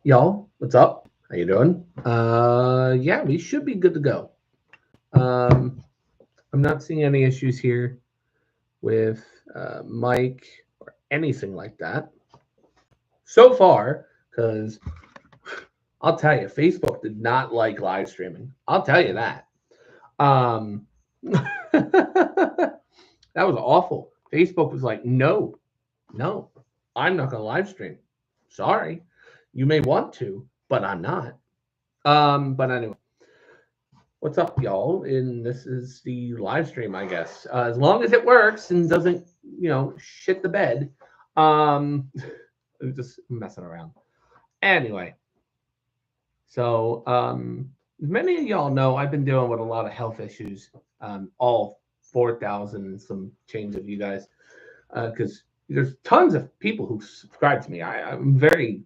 Y'all, what's up? How you doing? Yeah, we should be good to go. Um, I'm not seeing any issues here with Mike or anything like that so far. Because I'll tell you, Facebook did not like live streaming. I'll tell you that. Um, that was awful. Facebook was like, no, no, I'm not gonna live stream. Sorry, you may want to, but I'm not. But anyway. What's up, y'all? And this is the live stream, I guess. As long as it works and doesn't, shit the bed. Um, just messing around. Anyway, so as many of y'all know, I've been dealing with a lot of health issues. All 4,000 and some change of you guys, because there's tons of people who subscribe to me. I'm very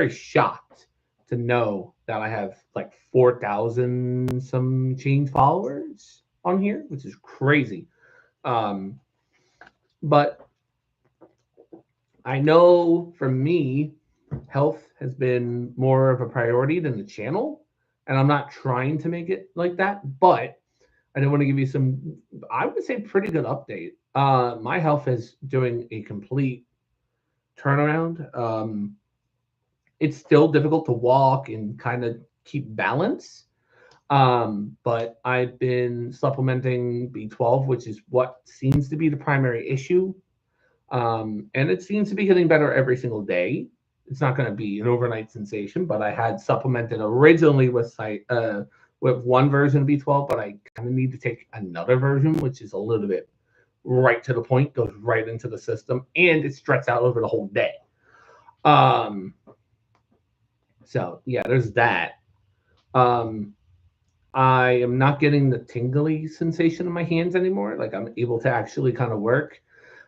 shocked to know that I have like 4,000 some change followers on here, which is crazy. Um, but I know for me, health has been more of a priority than the channel, and I'm not trying to make it like that, but I do want to give you some, I would say, pretty good update. My health is doing a complete turnaround. It's still difficult to walk and kind of keep balance. But I've been supplementing B12, which is what seems to be the primary issue. And it seems to be getting better every single day. It's not going to be an overnight sensation, but I had supplemented originally with one version of B12, but I kind of need to take another version, which is a little bit right to the point, goes right into the system, and it stretches out over the whole day. Um, so yeah, there's that. Um, I am not getting the tingly sensation in my hands anymore. Like I'm able to actually kind of work.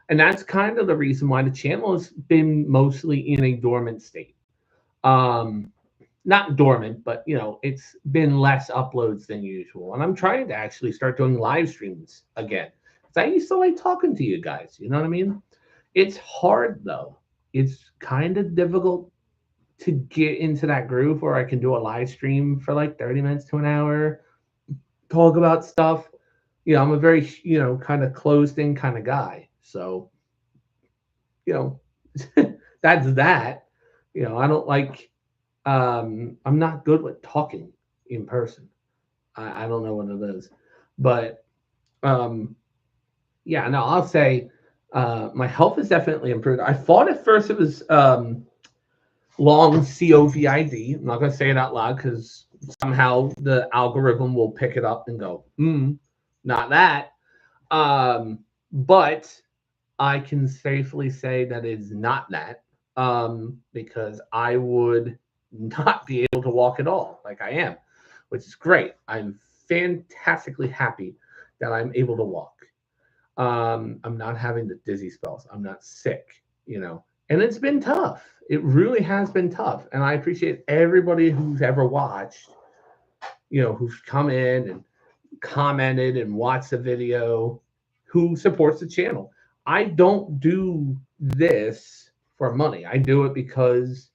And that's kind of the reason why the channel has been mostly in a dormant state. Um, Not dormant, but it's been less uploads than usual. And I'm trying to actually start doing live streams again. Because I used to like talking to you guys, you know what I mean? It's hard though. It's kind of difficult to get into that groove where I can do a live stream for like 30 minutes to an hour, talk about stuff. I'm a very, kind of closed in kind of guy. So, you know, that's that. I don't like, I'm not good with talking in person. I don't know what it is. But um, yeah, no, I'll say my health has definitely improved. I thought at first it was long COVID. I'm not going to say it out loud because somehow the algorithm will pick it up and go, not that. But I can safely say that it's not that, because I would not be able to walk at all like I am, which is great. I'm fantastically happy that I'm able to walk. I'm not having the dizzy spells. I'm not sick, and it's been tough. It really has been tough. And I appreciate everybody who's ever watched, who's come in and commented and watched the video, who supports the channel. I don't do this for money. I do it because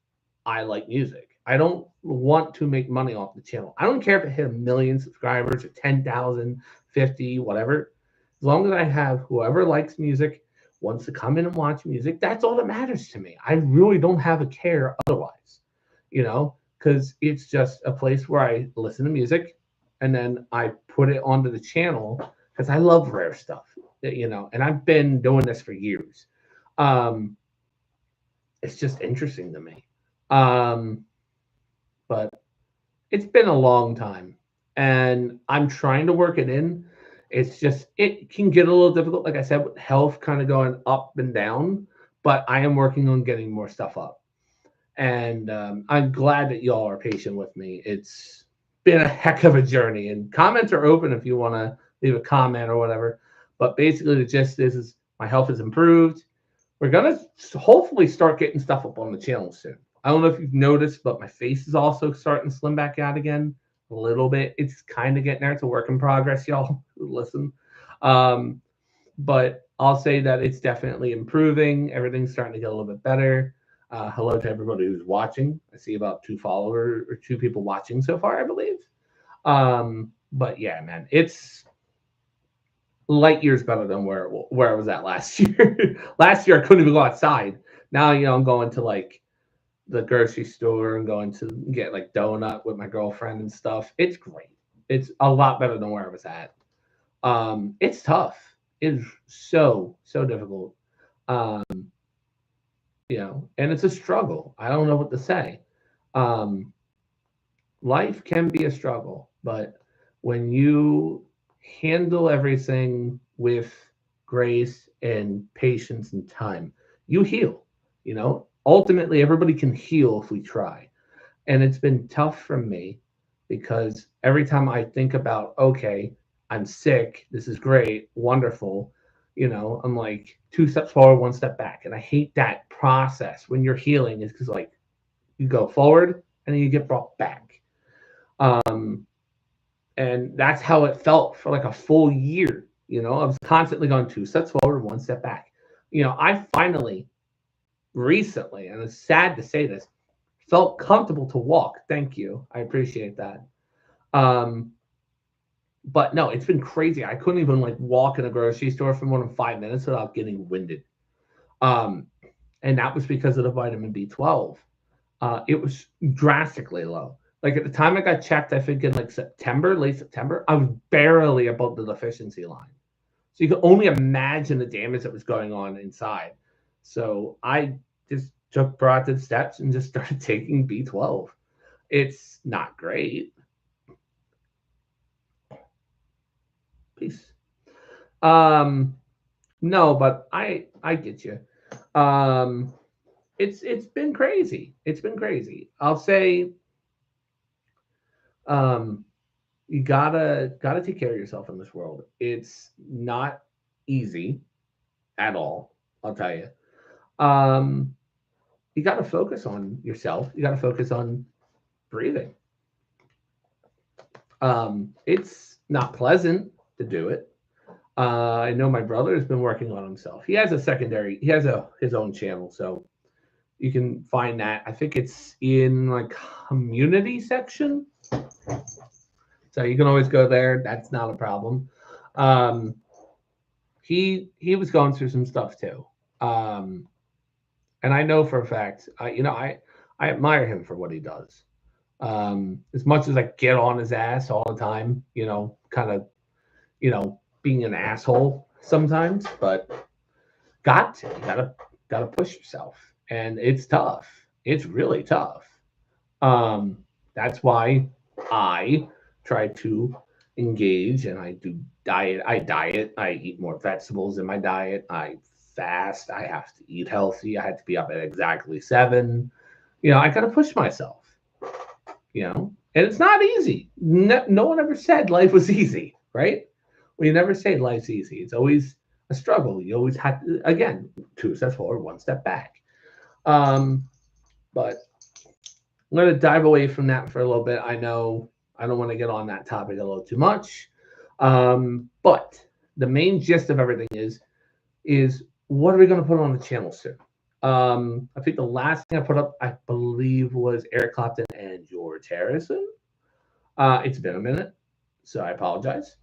I like music. I don't want to make money off the channel. I don't care if it hit 1 million subscribers or 10,000, 50, whatever. As long as I have whoever likes music, wants to come in and watch music, that's all that matters to me. I really don't have a care otherwise, because it's just a place where I listen to music and then I put it onto the channel because I love rare stuff, and I've been doing this for years. Um, it's just interesting to me. Um, but it's been a long time and I'm trying to work it in. It's just, it can get a little difficult, like I said, with health kind of going up and down, but I am working on getting more stuff up. And I'm glad that y'all are patient with me. It's been a heck of a journey, and comments are open if you want to leave a comment or whatever. But basically, the gist is my health has improved. We're gonna hopefully start getting stuff up on the channel soon. I don't know if you've noticed, but my face is also starting to slim back out again a little bit. It's kind of getting there. It's a work in progress, y'all. Listen, um, but I'll say that it's definitely improving. Everything's starting to get a little bit better. Hello to everybody who's watching. I see about 2 followers or 2 people watching so far, I believe. But yeah, man, it's light years better than where I was at last year. Last year I couldn't even go outside. Now, I'm going to like the grocery store and going to get like donut with my girlfriend and stuff. It's great. It's a lot better than where I was at. It's tough. It's so difficult. Um, and it's a struggle. I don't know what to say. Um, Life can be a struggle, but when you handle everything with grace and patience and time, you heal. Ultimately, everybody can heal if we try. And it's been tough for me because every time I think about, okay, I'm sick, this is great, wonderful, I'm like 2 steps forward, 1 step back. And I hate that process when you're healing, is because like you go forward and then you get brought back. Um, and that's how it felt for like a full year. I was constantly going 2 steps forward, 1 step back. I finally recently, and it's sad to say this, felt comfortable to walk. Thank you. I appreciate that. Um, but no, it's been crazy. I couldn't even like walk in a grocery store for more than 5 minutes without getting winded. Um, and that was because of the vitamin B12. It was drastically low. Like at the time I got checked, I think in like September, late September, I was barely above the deficiency line. So you can only imagine the damage that was going on inside. So I just took proactive steps and just started taking B12. It's not great. Peace. No, but I get you. Um, it's been crazy. It's been crazy. I'll say, um, you gotta take care of yourself in this world. It's not easy at all. I'll tell you. Um, you got to focus on yourself. You got to focus on breathing. It's not pleasant to do it. I know my brother has been working on himself. He has a secondary. He has his own channel, so you can find that. I think it's in like community section, so you can always go there. That's not a problem. Um, he was going through some stuff too, um, and I know for a fact. I admire him for what he does. As much as I get on his ass all the time, kind of, being an asshole sometimes, but gotta push yourself, and it's tough. It's really tough. Um, that's why I try to engage, and I do diet. I diet. I eat more vegetables in my diet. I fast. I have to eat healthy. I had to be up at exactly 7. I gotta push myself. And it's not easy. No one ever said life was easy, right? Well, you never say life's easy. It's always a struggle. You always have to, again, 2 steps forward, 1 step back. But I'm going to dive away from that for a little bit. I know I don't want to get on that topic a little too much. But the main gist of everything is what are we going to put on the channel soon? I think the last thing I put up, I believe, was Eric Clapton and George Harrison. It's been a minute, so I apologize.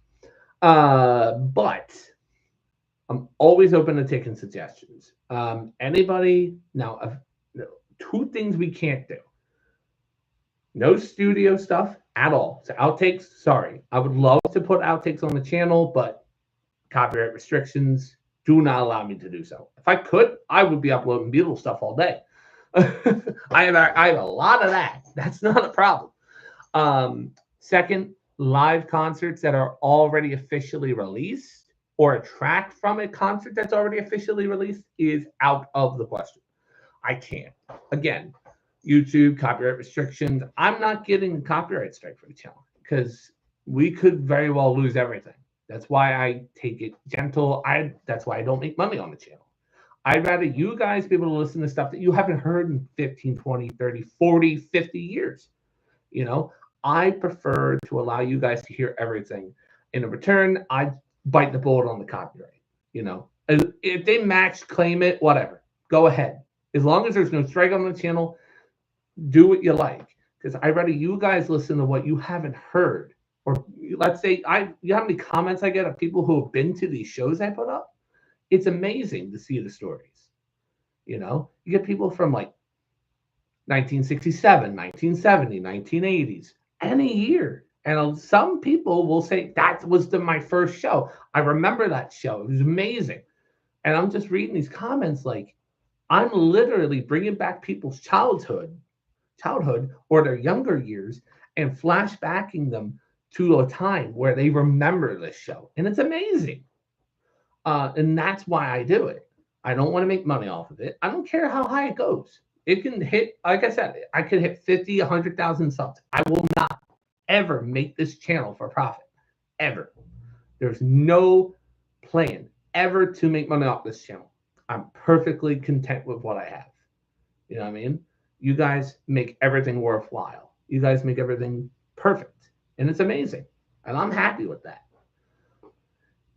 But I'm always open to taking suggestions. Anybody now, 2 things we can't do. No studio stuff at all. So outtakes, sorry. I would love to put outtakes on the channel, but copyright restrictions do not allow me to do so. If I could, I would be uploading Beatles stuff all day. I have a lot of that. That's not a problem. Second, live concerts that are already officially released or a track from a concert that's already officially released is out of the question. I can't. Again, YouTube, copyright restrictions. I'm not getting a copyright strike for the channel because we could very well lose everything. That's why I take it gentle. That's why I don't make money on the channel. I'd rather you guys be able to listen to stuff that you haven't heard in 15, 20, 30, 40, 50 years. I prefer to allow you guys to hear everything. In return, I bite the bullet on the copyright. If they match, claim it, whatever. Go ahead. As long as there's no strike on the channel, do what you like. Because I rather you guys listen to what you haven't heard. Or let's say you know how many comments I get of people who have been to these shows I put up? It's amazing to see the stories. You know, you get people from like 1967, 1970, 1980s, any year. And some people will say that was my first show. I remember that show. It was amazing. And I'm just reading these comments like I'm literally bringing back people's childhood or their younger years and flashbacking them to a time where they remember this show. And it's amazing. And that's why I do it. I don't want to make money off of it. I don't care how high it goes. It can hit, like I said, I could hit 50, 100,000 subs. I will not ever make this channel for profit. Ever. There's no plan ever to make money off this channel. I'm perfectly content with what I have. You know what I mean? You guys make everything worthwhile. You guys make everything perfect. And it's amazing. And I'm happy with that.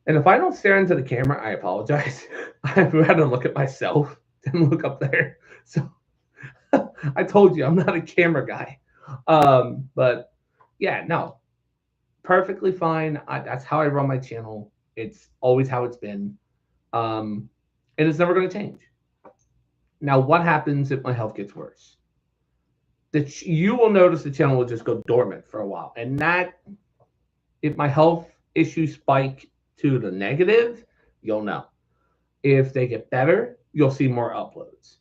And if I don't stare into the camera, I apologize. I'd rather look at myself than look up there. So I told you I'm not a camera guy. But yeah, no, perfectly fine. That's how I run my channel. It's always how it's been. And it's never going to change. Now, what happens if my health gets worse? You will notice the channel will just go dormant for a while. And that, if my health issues spike to the negative, you'll know. If they get better, you'll see more uploads.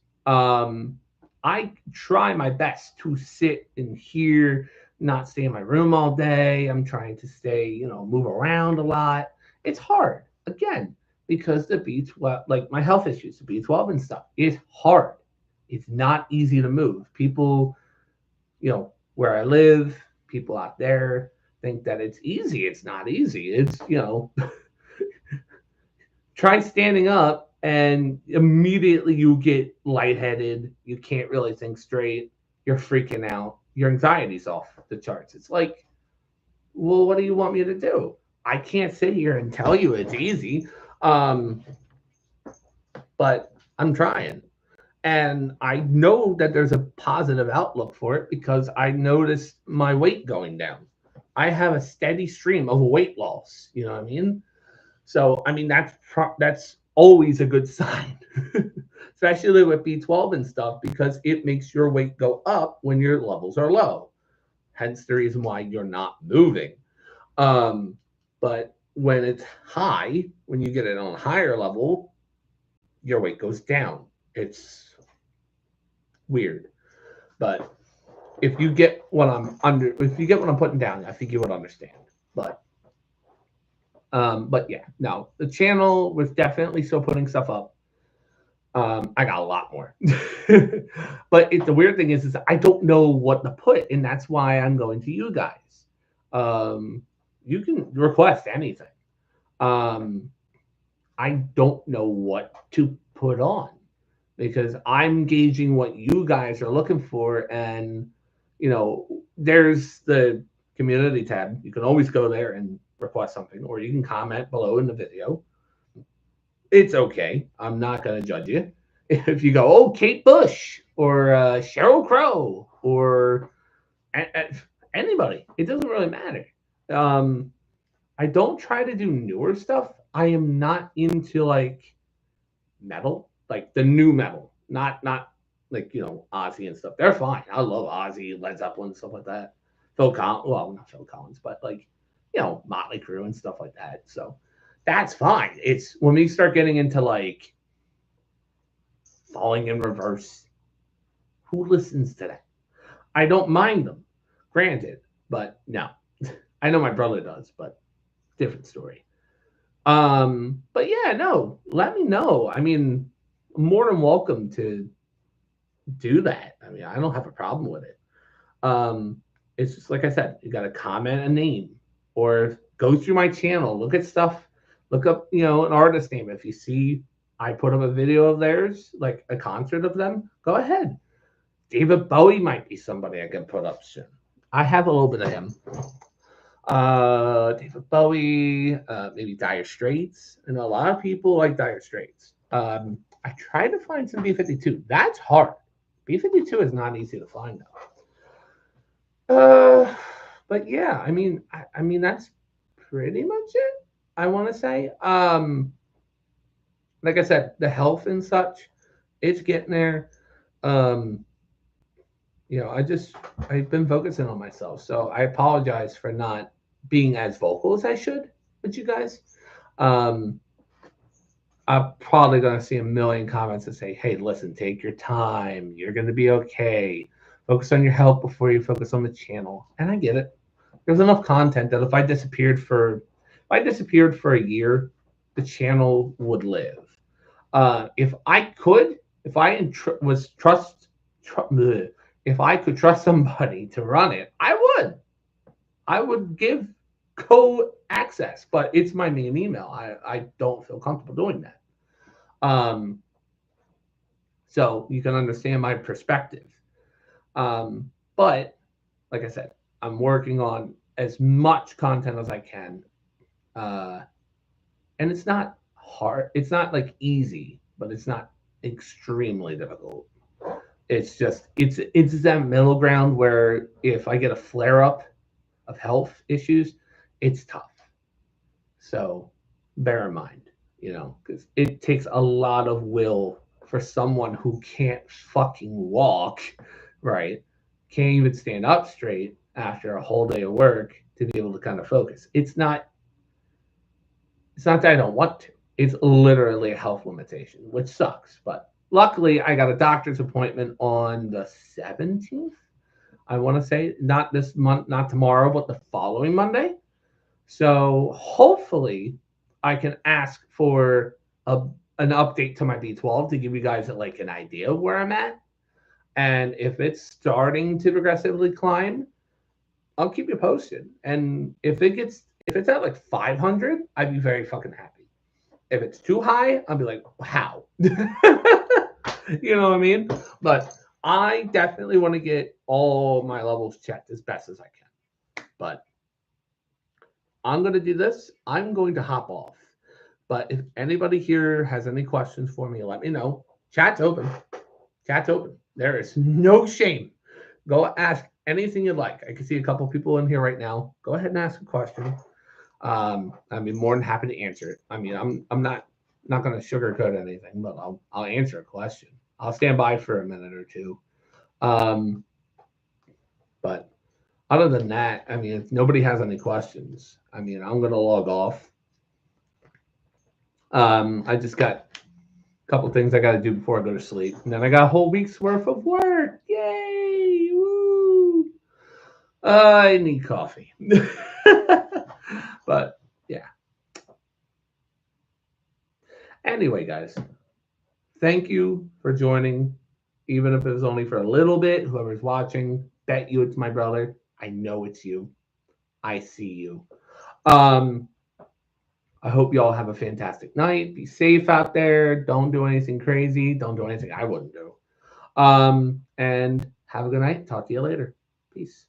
I try my best to sit in here, not stay in my room all day. I'm trying to stay, move around a lot. It's hard, again, because the B12, like my health issues, the B12 and stuff, is hard. It's not easy to move. People, where I live, people out there think that it's easy. It's not easy. It's, try standing up and immediately you get lightheaded. You can't really think straight. You're freaking out. Your anxiety's off the charts. It's like, well, what do you want me to do? I can't sit here and tell you it's easy. But I'm trying. And I know that there's a positive outlook for it because I noticed my weight going down. I have a steady stream of weight loss. You know what I mean? So, I mean, that's always a good sign, especially with B12 and stuff, because it makes your weight go up when your levels are low. Hence the reason why you're not moving. But when it's high, when you get it on a higher level, your weight goes down. It's weird. But if you get what I'm putting down, I think you would understand. But yeah, no, the channel was definitely still putting stuff up. I got a lot more. But the weird thing is I don't know what to put, and that's why I'm going to you guys. You can request anything. I don't know what to put on because I'm gauging what you guys are looking for, and there's the community tab. You can always go there and request something, or you can comment below in the video. It's okay. I'm not going to judge you. If you go, oh, Kate Bush or Sheryl Crow or anybody, it doesn't really matter. I don't try to do newer stuff. I am not into like metal, like the new metal, not like Ozzy and stuff. They're fine. I love Ozzy, Led Zeppelin, stuff like that. Phil Collins, well, not Phil Collins, but like Motley Crue and stuff like that. So that's fine. It's when we start getting into like Falling in Reverse. Who listens to that? I don't mind them, granted, but no. I know my brother does, but different story. But yeah, no, let me know. I mean, I'm more than welcome to do that. I mean, I don't have a problem with it. It's just like I said, you got to comment a name or go through my channel, look at stuff, look up, an artist name. If you see I put up a video of theirs, like a concert of them, go ahead. David Bowie might be somebody I can put up soon. I have a little bit of him. David Bowie, maybe Dire Straits. And a lot of people like Dire Straits. I tried to find some B52. That's hard. B52 is not easy to find though. But yeah, I mean that's pretty much it. I want to say. Like I said, the health and such, it's getting there. Um, I've been focusing on myself, so I apologize for not being as vocal as I should with you guys. Um, I'm probably going to see a million comments that say, "Hey, listen, take your time. You're going to be okay. Focus on your health before you focus on the channel." And I get it. There's enough content that if I disappeared for a year, the channel would live. If I could, if I entr- was trust, tr- bleh, if I could trust somebody to run it, I would. I would give co-access, but it's my main email. I don't feel comfortable doing that. Um, so you can understand my perspective. But like I said, I'm working on as much content as I can. Uh, and it's not hard. It's not like easy, but it's not extremely difficult. It's that middle ground where if I get a flare up of health issues, it's tough. So bear in mind, because it takes a lot of will for someone who can't fucking walk, right? Can't even stand up straight after a whole day of work to be able to kind of focus. It's not that I don't want to. It's literally a health limitation, which sucks. But luckily, I got a doctor's appointment on the 17th. I want to say not this month, not tomorrow, but the following Monday. So hopefully, I can ask for a, an update to my B12 to give you guys like an idea of where I'm at. And if it's starting to progressively climb, I'll keep you posted. And if it's at like 500, I'd be very fucking happy. If it's too high, I'll be like, how? You know what I mean? But I definitely want to get all my levels checked as best as I can. But I'm going to do this. I'm going to hop off. But if anybody here has any questions for me, let me know. Chat's open. Chat's open. There is no shame. Go ask anything you'd like. I can see a couple people in here right now. Go ahead and ask a question. I'd be more than happy to answer it. I mean, I'm not going to sugarcoat anything, but I'll answer a question. I'll stand by for a minute or two. Um, but other than that, I mean, if nobody has any questions, I mean, I'm going to log off. I just got a couple things I got to do before I go to sleep, and then I got a whole week's worth of work. Yay! Woo! I need coffee. But yeah. Anyway, guys, thank you for joining, even if it was only for a little bit. Whoever's watching, bet you it's my brother. I know it's you. I see you. Um, I hope you all have a fantastic night. Be safe out there. Don't do anything crazy. Don't do anything I wouldn't do. And have a good night. Talk to you later. Peace.